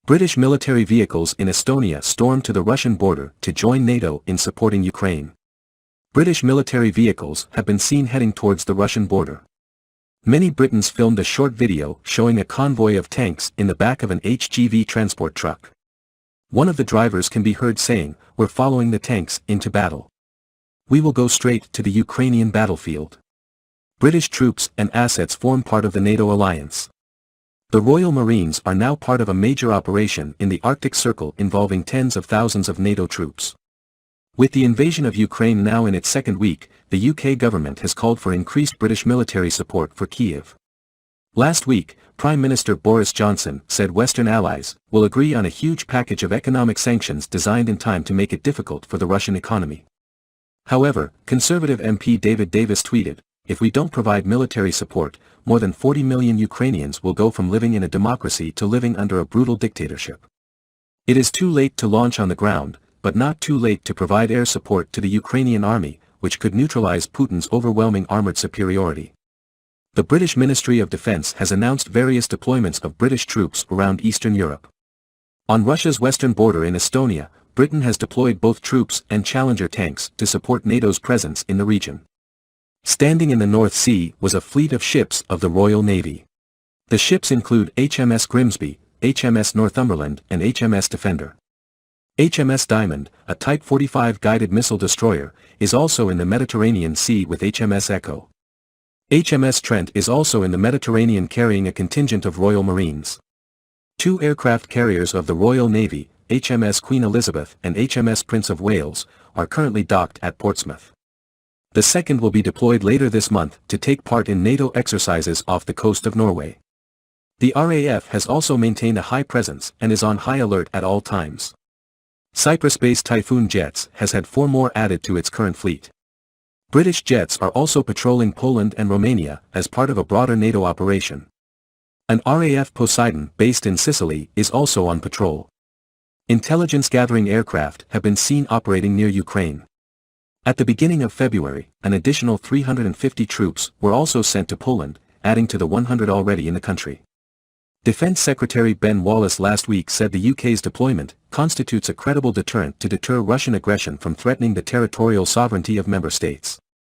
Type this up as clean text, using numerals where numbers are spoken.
British military vehicles in Estonia stormed to the Russian border to join NATO in supporting Ukraine. British military vehicles have been seen heading towards the Russian border. Many Britons filmed a short video showing a convoy of tanks in the back of an HGV transport truck. One of the drivers can be heard saying, "We're following the tanks into battle. We will go straight to the Ukrainian battlefield." British troops and assets form part of the NATO alliance. The Royal Marines are now part of a major operation in the Arctic Circle involving tens of thousands of NATO troops. With the invasion of Ukraine now in its second week, the UK government has called for increased British military support for Kyiv. Last week, Prime Minister Boris Johnson said Western allies will agree on a huge package of economic sanctions designed in time to make it difficult for the Russian economy. However, Conservative MP David Davis tweeted, "If we don't provide military support, more than 40 million Ukrainians will go from living in a democracy to living under a brutal dictatorship. It is too late to launch on the ground, but not too late to provide air support to the Ukrainian army, which could neutralize Putin's overwhelming armored superiority." The British Ministry of Defence has announced various deployments of British troops around Eastern Europe. On Russia's western border in Estonia, Britain has deployed both troops and Challenger tanks to support NATO's presence in the region. Standing in the North Sea was a fleet of ships of the Royal Navy. The ships include HMS Grimsby, HMS Northumberland and HMS Defender. HMS Diamond, a Type 45 guided missile destroyer, is also in the Mediterranean Sea with HMS Echo. HMS Trent is also in the Mediterranean carrying a contingent of Royal Marines. Two aircraft carriers of the Royal Navy, HMS Queen Elizabeth and HMS Prince of Wales, are currently docked at Portsmouth. The second will be deployed later this month to take part in NATO exercises off the coast of Norway. The RAF has also maintained a high presence and is on high alert at all times. Cyprus-based Typhoon Jets has had 4 more added to its current fleet. British jets are also patrolling Poland and Romania as part of a broader NATO operation. An RAF Poseidon based in Sicily is also on patrol. Intelligence-gathering aircraft have been seen operating near Ukraine. At the beginning of February, an additional 350 troops were also sent to Poland, adding to the 100 already in the country. Defense Secretary Ben Wallace last week said the UK's deployment constitutes a credible deterrent to deter Russian aggression from threatening the territorial sovereignty of member states.